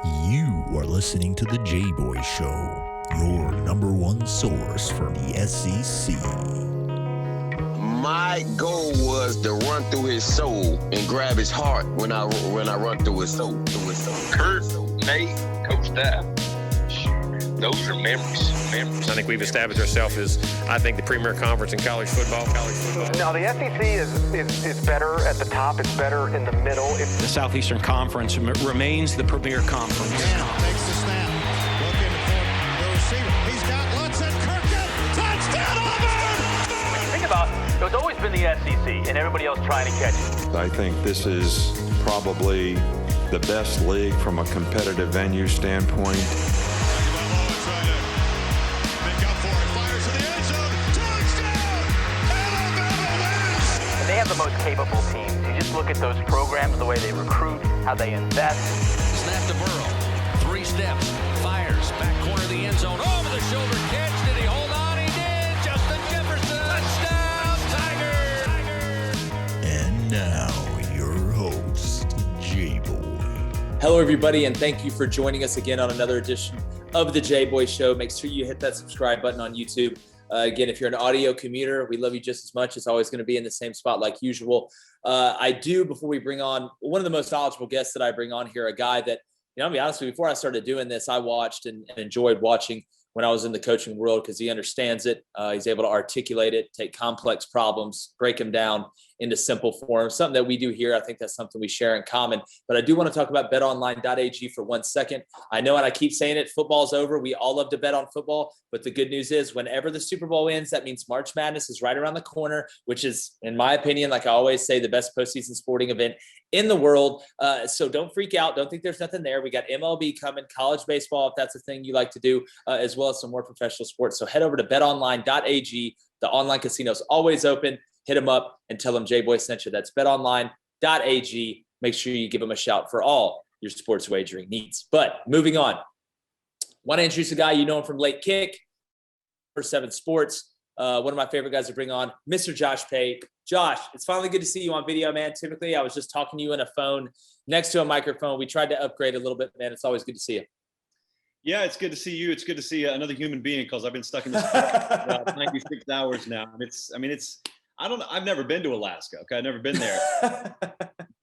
You are listening to the Jboy Show, your number one source from the SEC. My goal was to run through his soul and grab his heart when I run through his soul. Kurt, Nate, Coach Staff, those are memories. I think we've established ourselves as, I think, the premier conference in college football. Now, the SEC is better at the top. It's better in the middle. The Southeastern Conference remains the premier conference. Takes the snap. Looking for the receiver. He's got Lutz Kirk. Touchdown, Auburn! Think about it. It's always been the SEC and everybody else trying to catch it. I think this is probably the best league from a competitive venue standpoint. They have the most capable teams. You just look at those programs, the way they recruit, how they invest. Snap to Burrow. 3 steps. Fires. Back corner of the end zone. Over the shoulder catch. Did he hold on? He did. Justin Jefferson. Touchdown, Tiger. And now, your host, Jboy. Hello, everybody, and thank you for joining us again on another edition of the Jboy Show. Make sure you hit that subscribe button on YouTube. Again, if you're an audio commuter, we love you just as much. It's always going to be in the same spot like usual. I do, before we bring on one of the most knowledgeable guests that I bring on here, a guy that, I'll be honest with you, before I started doing this, I watched and enjoyed watching when I was in the coaching world because he understands it. He's able to articulate it, take complex problems, break them down into simple form. Something that we do here. I think that's something we share in common. But I do want to talk about betonline.ag for 1 second. I know, and I keep saying it, football's over. We all love to bet on football. But the good news is whenever the Super Bowl ends, that means March Madness is right around the corner, which is, in my opinion, like I always say, the best postseason sporting event in the world. So don't freak out. Don't think there's nothing there. We got MLB coming, college baseball, if that's a thing you like to do, as well as some more professional sports. So head over to betonline.ag. The online casino's always open. Hit them up and tell them Jboy sent you. That's betonline.ag. Make sure you give them a shout for all your sports wagering needs. But moving on, want to introduce a guy you know him from Late Kick, for 7 Sports. One of my favorite guys to bring on, Mr. Josh Pate. Josh, it's finally good to see you on video, man. Typically, I was just talking to you on a phone next to a microphone. We tried to upgrade a little bit, man. It's always good to see you. Yeah, it's good to see you. It's good to see another human being because I've been stuck in this for about 96 hours now. And I've never been to Alaska. Okay. I've never been there,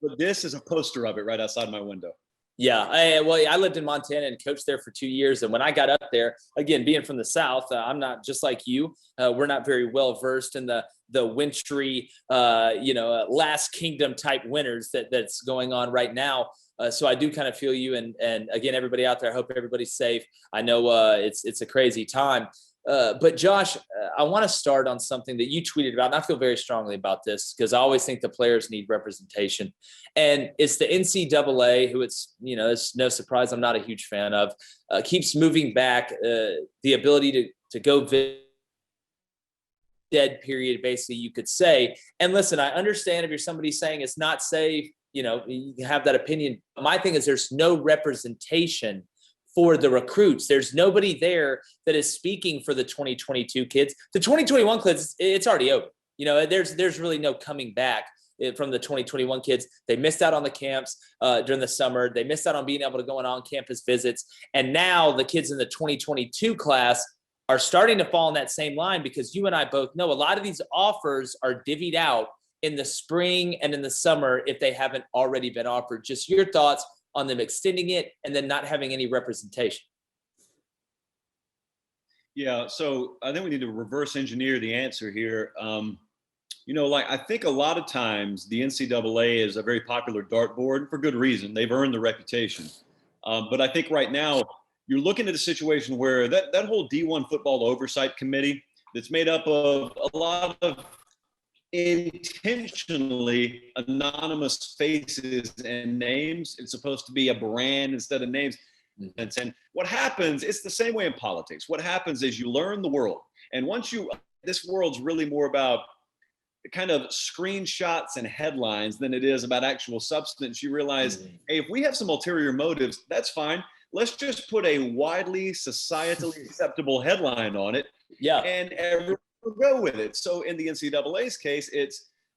but this is a poster of it right outside my window. Yeah. I lived in Montana and coached there for 2 years. And when I got up there, again, being from the South, I'm not just like you. We're not very well versed in the wintry, last kingdom type winters that's going on right now. So I do kind of feel you. And again, everybody out there, I hope everybody's safe. I know it's a crazy time. But Josh, I want to start on something that you tweeted about, and I feel very strongly about this because I always think the players need representation. And it's the NCAA, who it's no surprise I'm not a huge fan of, keeps moving back the ability to go dead period, basically, you could say. And listen, I understand if you're somebody saying it's not safe, you have that opinion. My thing is there's no representation for the recruits. There's nobody there that is speaking for the 2022 kids. The 2021 kids, it's already over. There's really no coming back from the 2021 kids. They missed out on the camps during the summer. They missed out on being able to go on campus visits. And now the kids in the 2022 class are starting to fall in that same line because you and I both know a lot of these offers are divvied out in the spring and in the summer if they haven't already been offered. Just your thoughts on them extending it and then not having any representation. Yeah, so I think we need to reverse engineer the answer here. I think a lot of times the NCAA is a very popular dartboard for good reason. They've earned the reputation. But I think right now you're looking at a situation where that whole D1 football oversight committee that's made up of a lot of intentionally anonymous faces and names. It's supposed to be a brand instead of names. And what happens, it's the same way in politics. What happens is you learn the world. And this world's really more about kind of screenshots and headlines than it is about actual substance. You realize, hey, if we have some ulterior motives, that's fine. Let's just put a widely societally acceptable headline on it. Yeah. And everyone will go with it. So in the NCAA's case,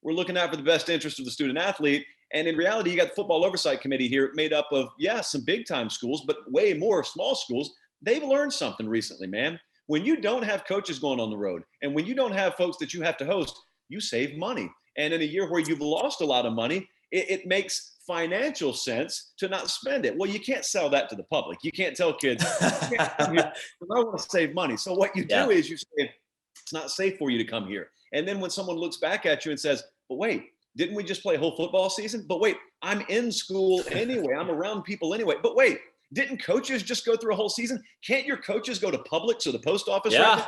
we're looking out for the best interest of the student athlete. And in reality, you got the football oversight committee here made up of, some big time schools, but way more small schools. They've learned something recently, man. When you don't have coaches going on the road and when you don't have folks that you have to host, you save money. And in a year where you've lost a lot of money, it makes financial sense to not spend it. Well, you can't sell that to the public. You can't tell kids, I want to save money. So what you do is you say, it's not safe for you to come here. And then when someone looks back at you and says, but wait, didn't we just play a whole football season? But wait, I'm in school anyway. I'm around people anyway. But wait, didn't coaches just go through a whole season? Can't your coaches go to Publix or the post office right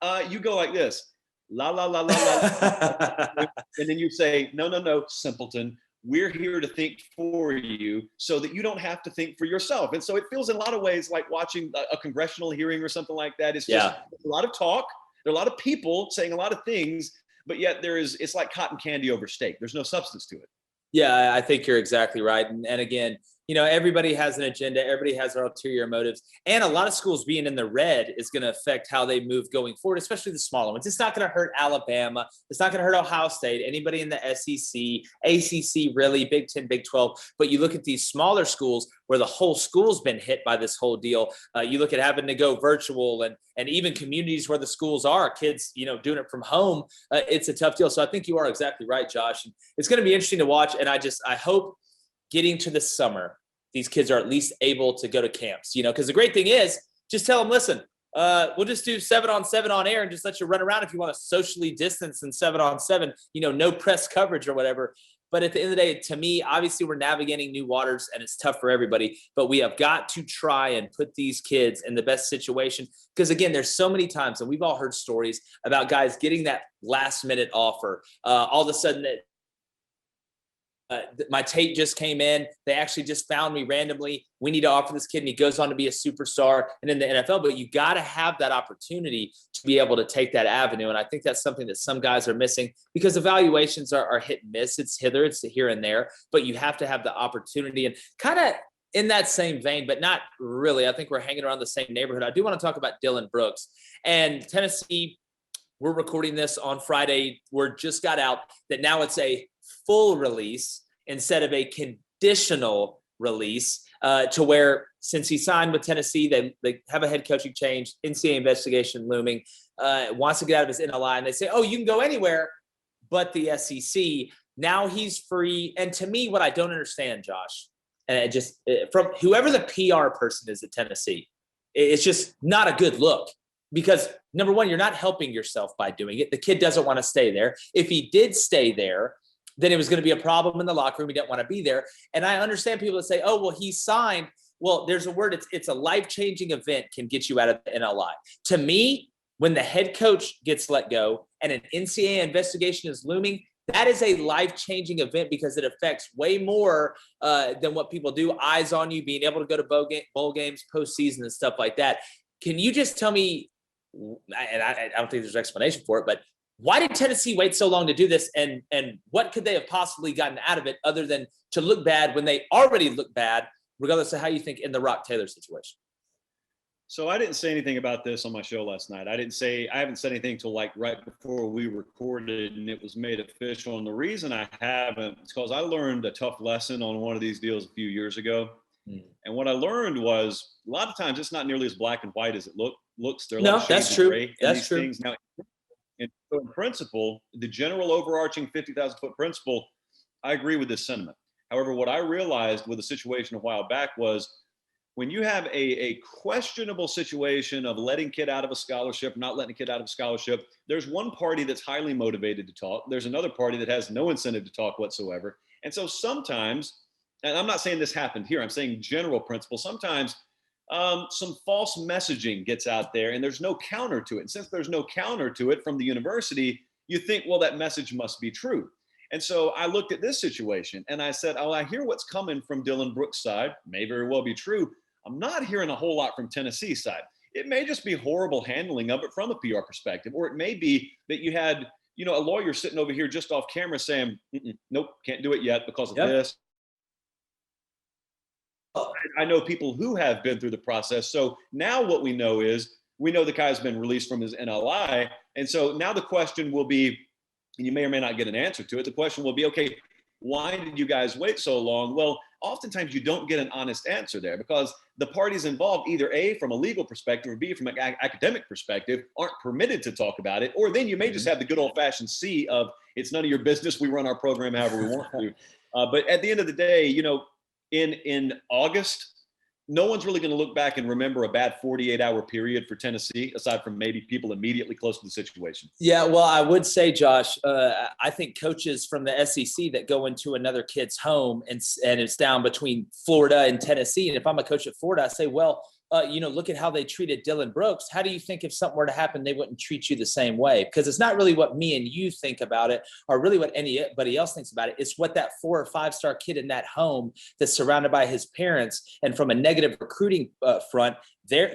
now? You go like this, la, la, la, la, la. And then you say, no, simpleton. We're here to think for you so that you don't have to think for yourself. And so it feels in a lot of ways like watching a congressional hearing or something like that. It's just a lot of talk. There are a lot of people saying a lot of things, but yet it's like cotton candy over steak. There's no substance to it. Yeah, I think you're exactly right. And again, everybody has an agenda. Everybody has their ulterior motives. And a lot of schools being in the red is going to affect how they move going forward, especially the smaller ones. It's not going to hurt Alabama. It's not going to hurt Ohio State, anybody in the SEC, ACC, really, Big 10, Big 12. But you look at these smaller schools where the whole school's been hit by this whole deal. You look at having to go virtual and even communities where the schools are, kids, doing it from home. It's a tough deal. So I think you are exactly right, Josh. And it's going to be interesting to watch. And I hope getting to the summer, these kids are at least able to go to camps, because the great thing is just tell them, listen, we'll just do 7-on-7 on air and just let you run around if you want to socially distance and 7-on-7, no press coverage or whatever. But at the end of the day, to me, obviously we're navigating new waters and it's tough for everybody, but we have got to try and put these kids in the best situation. Because again, there's so many times, and we've all heard stories about guys getting that last minute offer. All of a sudden my tape just came in. They actually just found me randomly. We need to offer this kid, and he goes on to be a superstar and in the NFL. But you got to have that opportunity to be able to take that avenue. And I think that's something that some guys are missing because evaluations are hit and miss. It's hither, it's here and there. But you have to have the opportunity. And kind of in that same vein, but not really. I think we're hanging around the same neighborhood. I do want to talk about Dylan Brooks and Tennessee. We're recording this on Friday. Word just got out that now it's a full release instead of a conditional release, to where since he signed with Tennessee, they have a head coaching change, NCAA investigation looming, wants to get out of his NLI, and they say, oh, you can go anywhere but the SEC. Now he's free. And to me, what I don't understand, Josh, and from whoever the PR person is at Tennessee, it's just not a good look. Because number one, you're not helping yourself by doing it. The kid doesn't want to stay there. If he did stay there, then it was going to be a problem in the locker room. He didn't want to be there. And I understand people that say, oh, well, he signed. Well, there's a word. It's a life-changing event can get you out of the NLI. To me, when the head coach gets let go and an NCAA investigation is looming, that is a life-changing event because it affects way more than what people do. Eyes on you, being able to go to bowl games, postseason, and stuff like that. Can you just tell me, and I don't think there's an explanation for it, but why did Tennessee wait so long to do this? And what could they have possibly gotten out of it other than to look bad when they already look bad, regardless of how you think in the Rock Taylor situation? So I didn't say anything about this on my show last night. I haven't said anything until like right before we recorded and it was made official. And the reason I haven't is because I learned a tough lesson on one of these deals a few years ago. And what I learned was a lot of times it's not nearly as black and white as it looks. There are a lot of shades of gray in these things. Now, in principle, the general overarching 50,000 foot principle, I agree with this sentiment. However, what I realized with the situation a while back was when you have a questionable situation of letting kid out of a scholarship, not letting a kid out of a scholarship, there's one party that's highly motivated to talk. There's another party that has no incentive to talk whatsoever. And so sometimes, and I'm not saying this happened here, I'm saying general principle, sometimes some false messaging gets out there and there's no counter to it. And since there's no counter to it from the university, you think, well, that message must be true. And so I looked at this situation and I said, oh, I hear what's coming from Dylan Brooks' side. May very well be true. I'm not hearing a whole lot from Tennessee's side. It may just be horrible handling of it from a PR perspective, or it may be that you had, a lawyer sitting over here just off camera saying, nope, can't do it yet because of this. I know people who have been through the process. So now what we know is the guy's been released from his NLI. And so now the question will be, and you may or may not get an answer to it. The question will be, okay, why did you guys wait so long? Well, oftentimes you don't get an honest answer there because the parties involved, either A, from a legal perspective, or B, from an academic perspective, aren't permitted to talk about it. Or then you may just have the good old-fashioned C of, it's none of your business, we run our program however we want to. But at the end of the day, in August, no one's really going to look back and remember a bad 48-hour period for Tennessee, aside from maybe people immediately close to the situation. Yeah, well, I would say, Josh, I think coaches from the SEC that go into another kid's home and it's down between Florida and Tennessee. And if I'm a coach at Florida, I say, well, look at how they treated Dylan Brooks. How do you think if something were to happen, they wouldn't treat you the same way? Because it's not really what me and you think about it or really what anybody else thinks about it. It's what that 4 or 5-star kid in that home that's surrounded by his parents. And from a negative recruiting front,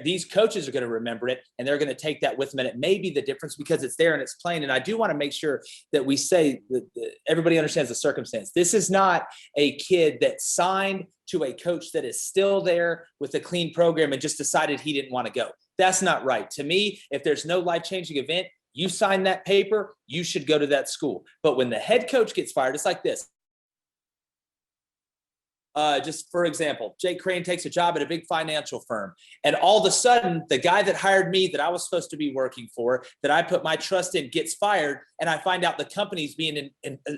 these coaches are going to remember it and they're going to take that with them. And it may be the difference because it's there and it's plain. And I do want to make sure that we say that everybody understands the circumstance. This is not a kid that signed to a coach that is still there with a clean program and just decided he didn't want to go. That's not right. To me, if there's no life-changing event, you sign that paper, you should go to that school. But when the head coach gets fired, it's like this. Just for example, Crain takes a job at a big financial firm. And all of a sudden, the guy that hired me that I was supposed to be working for, that I put my trust in, gets fired. And I find out the company's being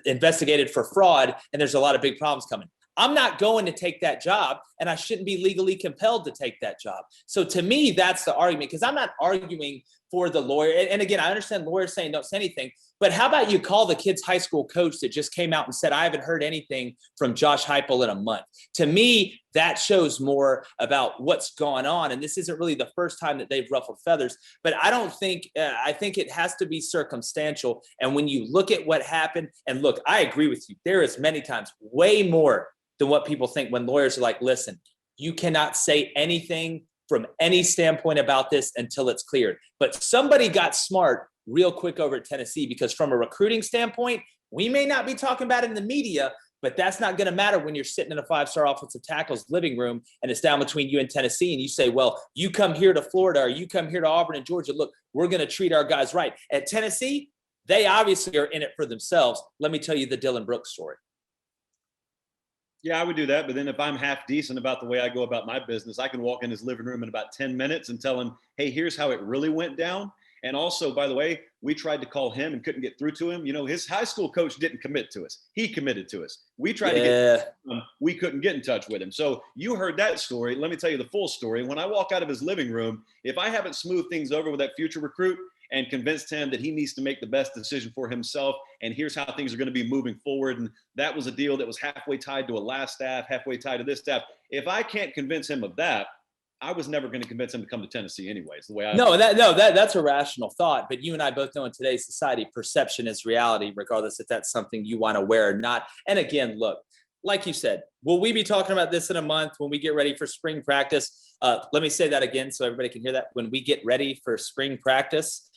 investigated for fraud. And there's a lot of big problems coming. I'm not going to take that job, and I shouldn't be legally compelled to take that job. So to me, that's the argument, because I'm not arguing for the lawyer. And again, I understand lawyers saying don't say anything, but how about you call the kid's high school coach that just came out and said, I haven't heard anything from Josh Heupel in a month. To me, that shows more about what's gone on. And this isn't really the first time that they've ruffled feathers, but I think it has to be circumstantial. And when you look at what happened, and look, I agree with you. There is many times way more than what people think when lawyers are like, listen, you cannot say anything from any standpoint about this until it's cleared. But somebody got smart real quick over at Tennessee, because from a recruiting standpoint, we may not be talking about it in the media, but that's not going to matter when you're sitting in a 5-star offensive tackle's living room and it's down between you and Tennessee. And you say, well, you come here to Florida or you come here to Auburn and Georgia. Look, we're going to treat our guys right. At Tennessee, they obviously are in it for themselves. Let me tell you the Dylan Brooks story. Yeah, I would do that. But then if I'm half decent about the way I go about my business, I can walk in his living room in about 10 minutes and tell him, hey, here's how it really went down. And also, by the way, we tried to call him and couldn't get through to him. His high school coach didn't commit to us. He committed to us. We tried to get him. We couldn't get in touch with him. So you heard that story. Let me tell you the full story. When I walk out of his living room, if I haven't smoothed things over with that future recruit and convinced him that he needs to make the best decision for himself, and here's how things are going to be moving forward, and that was a deal that was halfway tied to a last staff, halfway tied to this staff. If I can't convince him of that, I was never going to convince him to come to Tennessee anyways. The way that's a rational thought. But you and I both know in today's society, perception is reality, regardless if that's something you want to wear or not. And again, look, like you said, will we be talking about this in a month when we get ready for spring practice? Let me say that again so everybody can hear that. When we get ready for spring practice,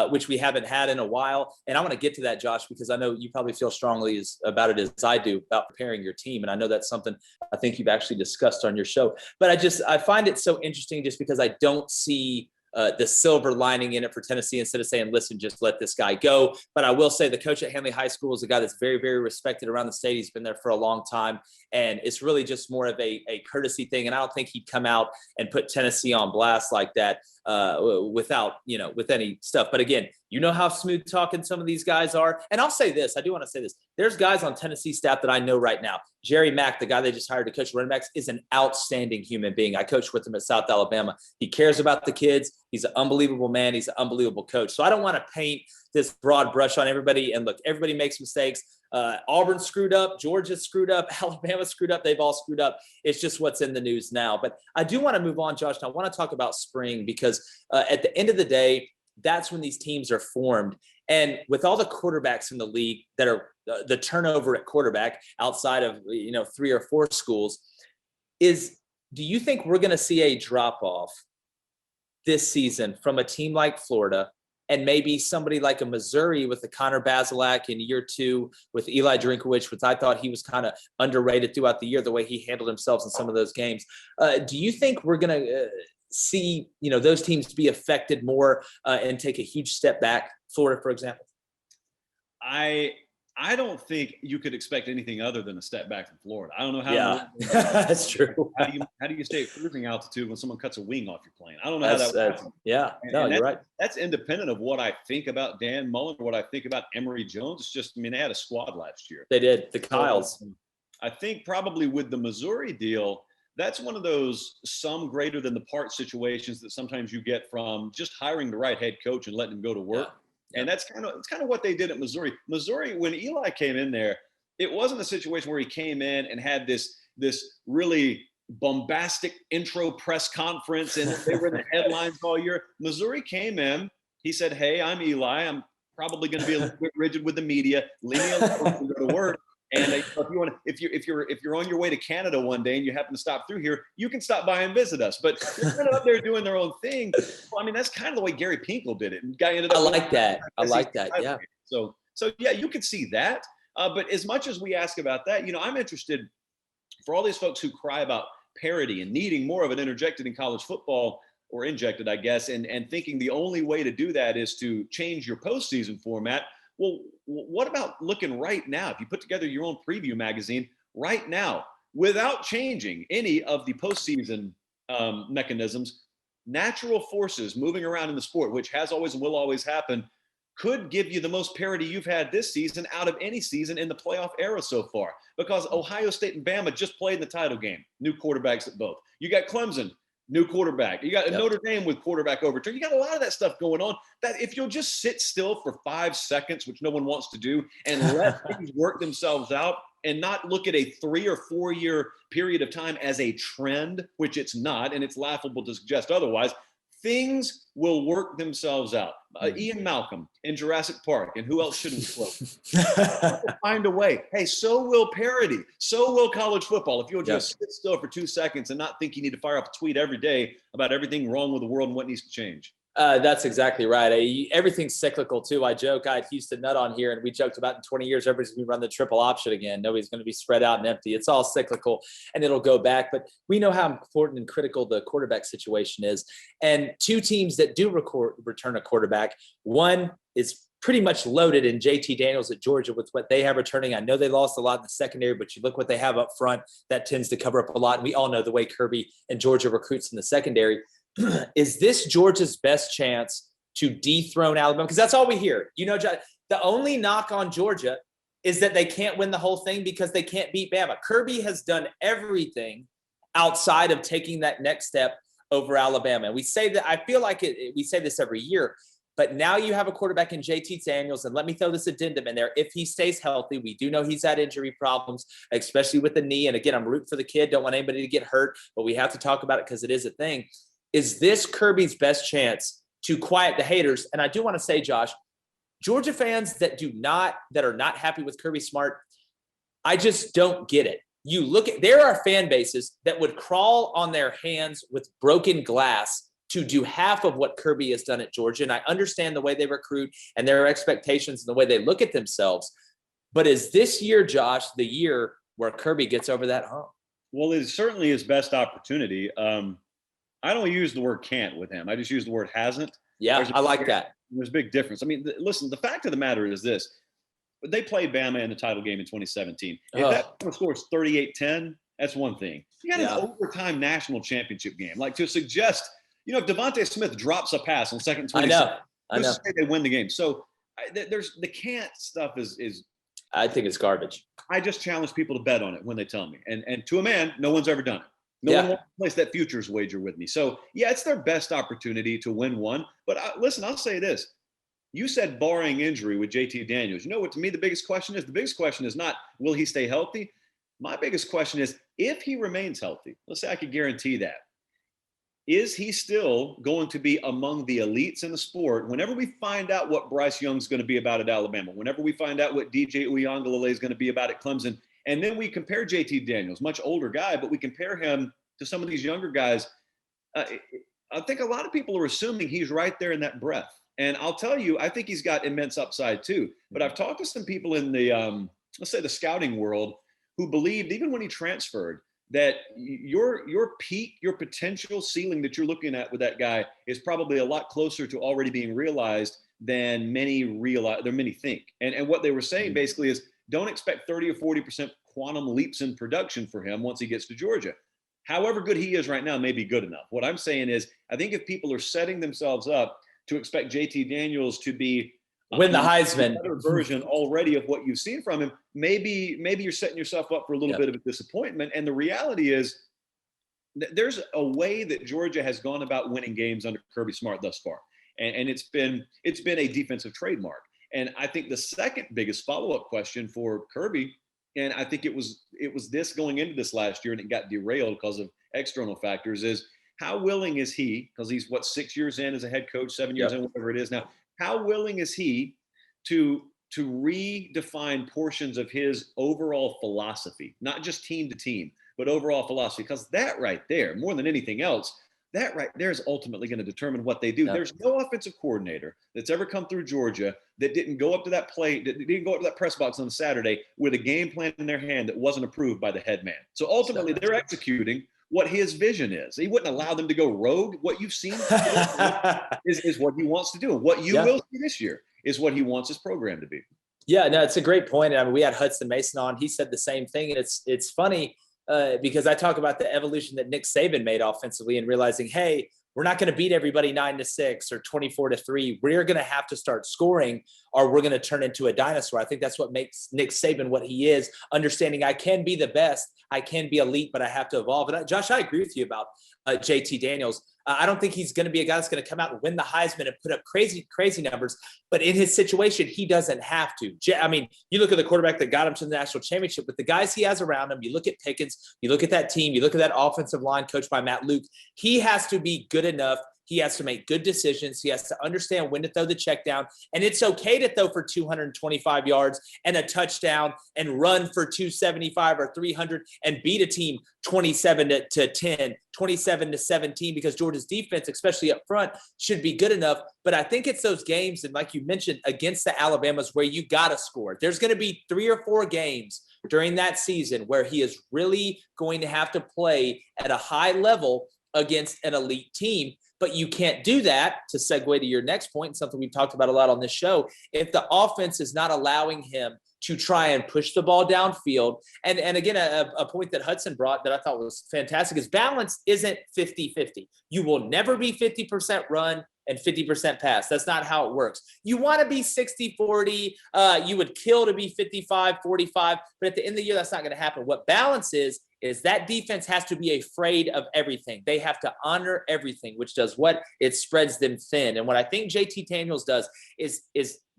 which we haven't had in a while. And I want to get to that, Josh, because I know you probably feel strongly about it as I do about preparing your team. And I know that's something I think you've actually discussed on your show. But I find it so interesting just because I don't see the silver lining in it for Tennessee instead of saying, listen, just let this guy go. But I will say the coach at Handley High School is a guy that's very, very respected around the state. He's been there for a long time. And it's really just more of a courtesy thing. And I don't think he'd come out and put Tennessee on blast like that without, with any stuff. But again, you know how smooth talking some of these guys are. And I'll say this, I do want to say this. There's guys on Tennessee staff that I know right now. Jerry Mack, the guy they just hired to coach running backs, is an outstanding human being. I coached with him at South Alabama. He cares about the kids. He's an unbelievable man. He's an unbelievable coach. So I don't want to paint this broad brush on everybody. And look, everybody makes mistakes. Auburn screwed up. Georgia screwed up. Alabama screwed up. They've all screwed up. It's just what's in the news now. But I do want to move on, Josh. And I want to talk about spring because at the end of the day, that's when these teams are formed. And with all the quarterbacks in the league that are the turnover at quarterback outside of, 3 or 4 schools, do you think we're going to see a drop off this season from a team like Florida and maybe somebody like a Missouri with a Connor Bazelak in year 2 with Eli Drinkowich, which I thought he was kind of underrated throughout the year, the way he handled himself in some of those games. Do you think we're going to see, those teams be affected more and take a huge step back? Florida, for example. I I don't think you could expect anything other than a step back from Florida. I don't know how. Yeah, that's true. How do you stay at cruising altitude when someone cuts a wing off your plane? I don't know how that works. Yeah, no, you're right. That's independent of what I think about Dan Mullen or what I think about Emory Jones. It's just, I mean, they had a squad last year. They did, the Kyles. So, I think probably with the Missouri deal, that's one of those some greater than the part situations that sometimes you get from just hiring the right head coach and letting him go to work. Yeah. And it's kind of what they did at Missouri. Missouri, when Eli came in there, it wasn't a situation where he came in and had this really bombastic intro press conference and they were in the headlines all year. Missouri came in. He said, "Hey, I'm Eli. I'm probably going to be a little bit rigid with the media. Leave me alone and go to work. And if you're on your way to Canada one day and you happen to stop through here, you can stop by and visit us. But they're kind of up there doing their own thing. Well, I mean, that's kind of the way Gary Pinkel did it. And guy ended up. I like that. Yeah. So yeah, you could see that. But as much as we ask about that, I'm interested for all these folks who cry about parity and needing more of it interjected in college football, or injected, I guess, and thinking the only way to do that is to change your postseason format. Well, what about looking right now? If you put together your own preview magazine right now, without changing any of the postseason mechanisms, natural forces moving around in the sport, which has always and will always happen, could give you the most parity you've had this season out of any season in the playoff era so far. Because Ohio State and Bama just played in the title game, new quarterbacks at both. You got Clemson, new quarterback. You got Notre Dame with quarterback overturn. You got a lot of that stuff going on that if you'll just sit still for 5 seconds, which no one wants to do, and let things work themselves out and not look at a 3 or 4 year period of time as a trend, which it's not, and it's laughable to suggest otherwise, things will work themselves out. Ian Malcolm in Jurassic Park, and who else shouldn't quote? Find a way. Hey, so will parity. So will college football. If you'll just sit still for 2 seconds and not think you need to fire up a tweet every day about everything wrong with the world and what needs to change. That's exactly right. Everything's cyclical too. I joke. I had Houston Nutt on here, and we joked about in 20 years, everybody's going to run the triple option again. Nobody's going to be spread out and empty. It's all cyclical, and it'll go back. But we know how important and critical the quarterback situation is. And 2 teams that do return a quarterback, one is pretty much loaded in JT Daniels at Georgia with what they have returning. I know they lost a lot in the secondary, but you look what they have up front, that tends to cover up a lot. And we all know the way Kirby and Georgia recruits in the secondary. Is this Georgia's best chance to dethrone Alabama? Because that's all we hear. The only knock on Georgia is that they can't win the whole thing because they can't beat Bama. Kirby has done everything outside of taking that next step over Alabama. And we say that, I feel like we say this every year, but now you have a quarterback in JT Daniels, and let me throw this addendum in there. If he stays healthy, we do know he's had injury problems, especially with the knee. And again, I'm rooting for the kid. Don't want anybody to get hurt, but we have to talk about it because it is a thing. Is this Kirby's best chance to quiet the haters? And I do want to say, Josh, Georgia fans that are not happy with Kirby Smart, I just don't get it. There are fan bases that would crawl on their hands with broken glass to do half of what Kirby has done at Georgia. And I understand the way they recruit and their expectations and the way they look at themselves. But is this year, Josh, the year where Kirby gets over that hump? Well, it is certainly his best opportunity. I don't use the word can't with him. I just use the word hasn't. Yeah, I like that. There's a big difference. I mean, listen, the fact of the matter is this. They played Bama in the title game in 2017. If that scores 38-10, that's one thing. You got an overtime national championship game. Like, to suggest, if Devontae Smith drops a pass on second 27, I know. Say they win the game. So there's the can't stuff is I think it's garbage. I just challenge people to bet on it when they tell me. And to a man, no one's ever done it. No one wants to place that futures wager with me. So, it's their best opportunity to win one. But listen, I'll say this. You said barring injury with JT Daniels. You know what, to me, the biggest question is? The biggest question is not, will he stay healthy? My biggest question is, if he remains healthy, let's say I could guarantee that, is he still going to be among the elites in the sport whenever we find out what Bryce Young's going to be about at Alabama, whenever we find out what DJ Uiagalelei is going to be about at Clemson, and then we compare JT Daniels, much older guy, but we compare him to some of these younger guys. I think a lot of people are assuming he's right there in that breath. And I'll tell you, I think he's got immense upside too. But I've talked to some people in the, let's say the scouting world, who believed even when he transferred that your peak, your potential ceiling that you're looking at with that guy is probably a lot closer to already being realized than many think. And what they were saying basically is don't expect 30 or 40% quantum leaps in production for him once he gets to Georgia. However good he is right now may be good enough. What I'm saying is I think if people are setting themselves up to expect JT Daniels to be win the Heisman, better version already of what you've seen from him, maybe you're setting yourself up for a little bit of a disappointment. And the reality is there's a way that Georgia has gone about winning games under Kirby Smart thus far. And it's been a defensive trademark. And I think the second biggest follow-up question for Kirby, and I think it was this going into this last year, and it got derailed because of external factors, is how willing is he, because he's 6 years in as a head coach, 7 years in, whatever it is now, how willing is he to redefine portions of his overall philosophy, not just team to team, but overall philosophy? Because that right there, more than anything else, that right there is ultimately going to determine what they do. There's no offensive coordinator that's ever come through Georgia that didn't go up to that press box on Saturday with a game plan in their hand that wasn't approved by the head man. So ultimately, they're executing what his vision is. He wouldn't allow them to go rogue. What you've seen is what he wants to do. And what you will see this year is what he wants his program to be. Yeah, no, it's a great point. I mean, we had Hudson Mason on. He said the same thing. And it's funny because I talk about the evolution that Nick Saban made offensively and realizing, hey, we're not going to beat everybody 9-6 or 24-3. We're going to have to start scoring or we're going to turn into a dinosaur. I think that's what makes Nick Saban what he is, understanding I can be the best, I can be elite, but I have to evolve. And Josh, I agree with you about JT Daniels. I don't think he's going to be a guy that's going to come out and win the Heisman and put up crazy numbers. But in his situation, he doesn't have to. I mean, you look at the quarterback that got him to the national championship with the guys he has around him. You look at Pickens, you look at that team, you look at that offensive line coached by Matt Luke. He has to be good enough. He has to make good decisions. He has to understand when to throw the check down. And it's okay to throw for 225 yards and a touchdown and run for 275 or 300 and beat a team 27-10, 27-17, because Georgia's defense, especially up front, should be good enough. But I think it's those games, and like you mentioned, against the Alabamas where you got to score. There's going to be 3 or 4 games during that season where he is really going to have to play at a high level against an elite team. But you can't do that, to segue to your next point, something we've talked about a lot on this show, if the offense is not allowing him to try and push the ball downfield. And again, a point that Hudson brought that I thought was fantastic is balance isn't 50-50. You will never be 50% run and 50% pass. That's not how it works. You want to be 60-40. You would kill to be 55-45. But at the end of the year, that's not going to happen. What balance is that defense has to be afraid of everything. They have to honor everything, which does what? It spreads them thin. And what I think JT Daniels does is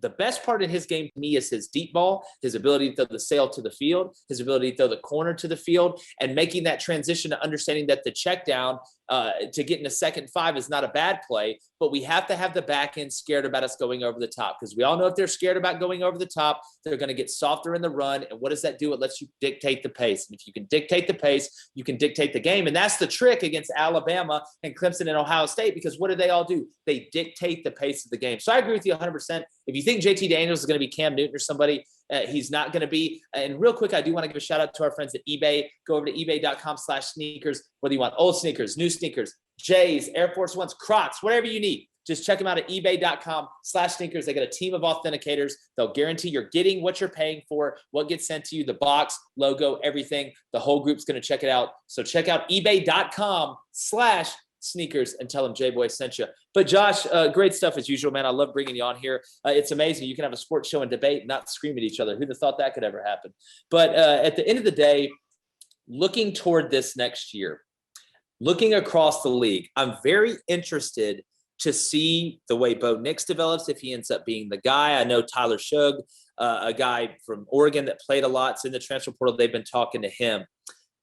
the best part in his game to me is his deep ball, his ability to throw the sail to the field, his ability to throw the corner to the field, and making that transition to understanding that the check down to get in a 2nd 5 is not a bad play, but we have to have the back end scared about us going over the top, because we all know if they're scared about going over the top, they're going to get softer in the run. And what does that do? It lets you dictate the pace. And if you can dictate the pace, you can dictate the game. And that's the trick against Alabama and Clemson and Ohio State, because what do they all do? They dictate the pace of the game. So I agree with you 100%. If you think JT Daniels is going to be Cam Newton or somebody, he's not going to be. And real quick, I do want to give a shout out to our friends at eBay. Go over to ebay.com/sneakers, whether you want old sneakers, new sneakers, J's, Air Force Ones, Crocs, whatever you need. Just check them out at ebay.com/sneakers. They got a team of authenticators. They'll guarantee you're getting what you're paying for, what gets sent to you, the box, logo, everything. The whole group's going to check it out. So check out ebay.com/sneakers and tell them Jboy sent you. But Josh, great stuff as usual, man. I love bringing you on here. It's amazing. You can have a sports show and debate and not scream at each other. Who'd have thought that could ever happen? But at the end of the day, looking toward this next year, looking across the league, I'm very interested to see the way Bo Nix develops, if he ends up being the guy. I know Tyler Shug, a guy from Oregon that played a lot, in the transfer portal. They've been talking to him.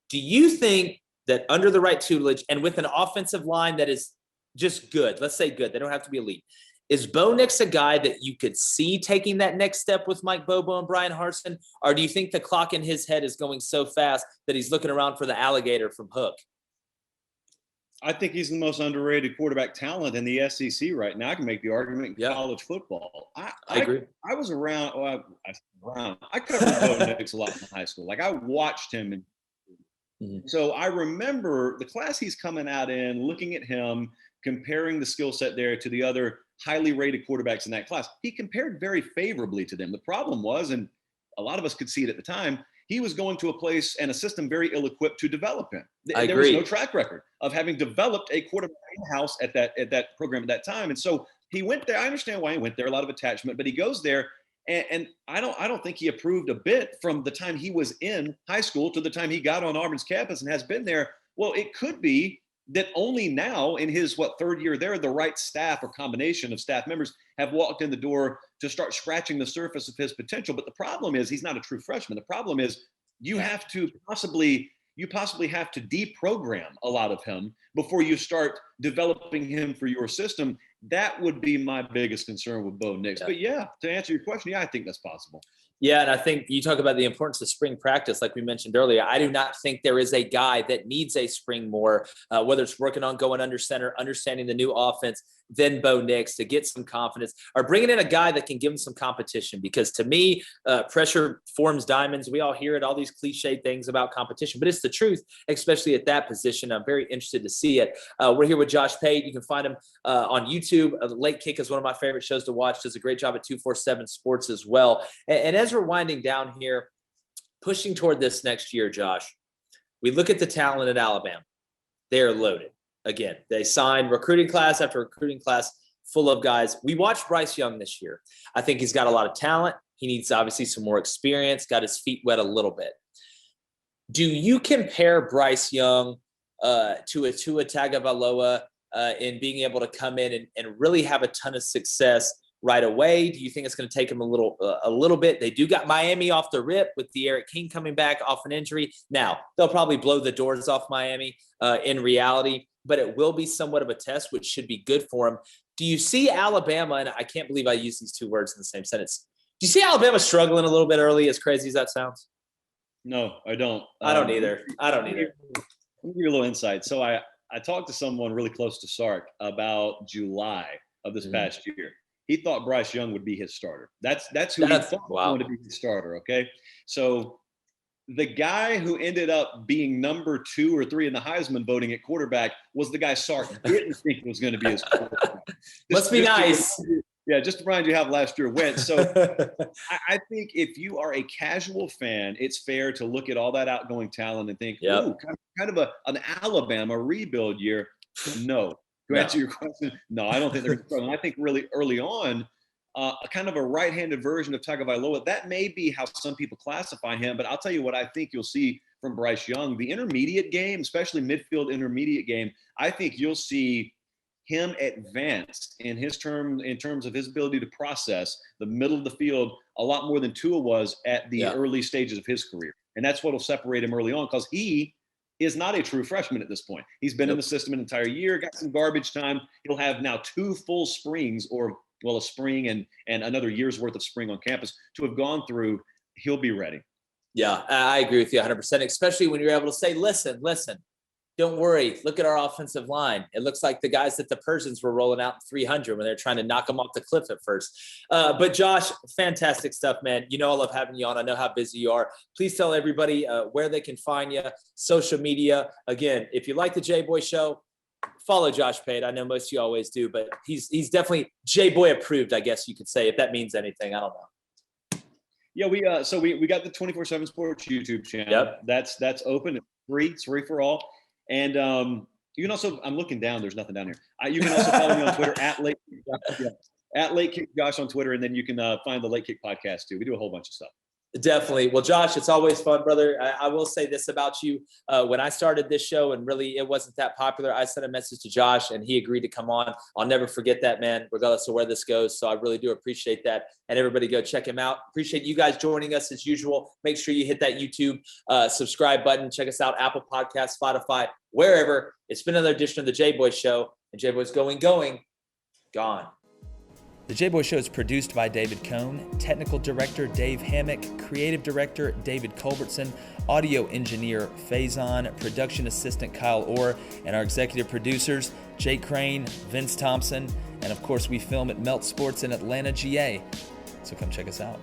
Do you think that under the right tutelage and with an offensive line that is just good, let's say good, they don't have to be elite, is Bo Nix a guy that you could see taking that next step with Mike Bobo and Brian Harsin? Or do you think the clock in his head is going so fast that he's looking around for the alligator from Hook? I think he's the most underrated quarterback talent in the SEC right now. I can make the argument in college football. I agree. I was around. Well, I covered Bo Nix a lot in high school. Like, I watched him. So I remember the class he's coming out in, looking at him, comparing the skill set there to the other highly rated quarterbacks in that class. He compared very favorably to them. The problem was, and a lot of us could see it at the time, he was going to a place and a system very ill-equipped to develop him. There was no track record of having developed a quarterback in-house at that program at that time. And so he went there. I understand why he went there, a lot of attachment, but he goes there. And I don't think he improved a bit from the time he was in high school to the time he got on Auburn's campus and has been there. Well, it could be that only now in his, third year there, the right staff or combination of staff members have walked in the door to start scratching the surface of his potential. But the problem is he's not a true freshman. The problem is you possibly have to deprogram a lot of him before you start developing him for your system. That would be my biggest concern with Bo Nix. But yeah, to answer your question, I think that's possible. Yeah, and I think you talk about the importance of spring practice, like we mentioned earlier. I do not think there is a guy that needs a spring more, whether it's working on going under center, understanding the new offense, than Bo Nix to get some confidence, or bringing in a guy that can give him some competition. Because to me, pressure forms diamonds. We all hear it, all these cliche things about competition, but it's the truth, especially at that position. I'm very interested to see it. We're here with Josh Pate. You can find him on YouTube. Late Kick is one of my favorite shows to watch. Does a great job at 247 Sports as well. And as we're winding down here, pushing toward this next year, Josh, we look at the talent at Alabama. They're loaded. Again, they signed recruiting class after recruiting class full of guys. We watched Bryce Young this year. I think he's got a lot of talent. He needs obviously some more experience, got his feet wet a little bit. Do you compare Bryce Young to a Tua Tagovailoa in being able to come in and really have a ton of success right away? Do you think it's going to take him a little bit? They do got Miami off the rip with the Eric King coming back off an injury. Now, they'll probably blow the doors off Miami in reality, but it will be somewhat of a test, which should be good for him. Do you see Alabama, and I can't believe I use these two words in the same sentence, do you see Alabama struggling a little bit early, as crazy as that sounds? No, I don't. I don't either. Let me give you a little insight. So I talked to someone really close to Sark about July of this past year. He thought Bryce Young would be his starter. That's who he thought was going to be his starter, okay? So the guy who ended up being number 2 or 3 in the Heisman voting at quarterback was the guy Sark didn't think was going to be his quarterback. Must be nice. Just to remind you how last year went. So I think if you are a casual fan, it's fair to look at all that outgoing talent and think, ooh, kind of an Alabama rebuild year. No. To answer your question, no, I don't think they're struggling. I think really early on, kind of a right-handed version of Tagovailoa, that may be how some people classify him, but I'll tell you what I think you'll see from Bryce Young. The intermediate game, especially midfield intermediate game, I think you'll see him advance in terms of his ability to process the middle of the field a lot more than Tua was at the early stages of his career. And that's what will separate him early on, because he is not a true freshman at this point. He's been in the system an entire year, got some garbage time. He'll have now 2 full springs, or a spring and another year's worth of spring on campus to have gone through. He'll be ready. Yeah, I agree with you 100%, especially when you're able to say, listen, don't worry. Look at our offensive line. It looks like the guys that the Persians were rolling out in 300 when they're trying to knock them off the cliff at first. But Josh, fantastic stuff, man. You know I love having you on. I know how busy you are. Please tell everybody where they can find you, social media. Again, if you like the Jboy Show, follow Josh Pate. I know most of you always do, but he's definitely Jboy approved, I guess you could say, if that means anything. I don't know. Yeah, we got the 247 Sports YouTube channel. Yep. That's open. It's free. It's free for all. And you can also, I'm looking down, there's nothing down here. You can also follow me on Twitter at Late Kick Josh on Twitter, and then you can find the Late Kick podcast too. We do a whole bunch of stuff. Definitely. Well, Josh, it's always fun, brother. I will say this about you. When I started this show and really it wasn't that popular, I sent a message to Josh and he agreed to come on. I'll never forget that, man, regardless of where this goes. So I really do appreciate that. And everybody go check him out. Appreciate you guys joining us as usual. Make sure you hit that YouTube subscribe button. Check us out, Apple Podcasts, Spotify, wherever. It's been another edition of the Jboy Show. And Jboy's going, gone. The Jboy Show is produced by David Cohn, technical director Dave Hammock, creative director David Culbertson, audio engineer Feyzan, production assistant Kyle Orr, and our executive producers Jake Crain, Vince Thompson, and of course we film at Melt Sports in Atlanta, GA. So come check us out.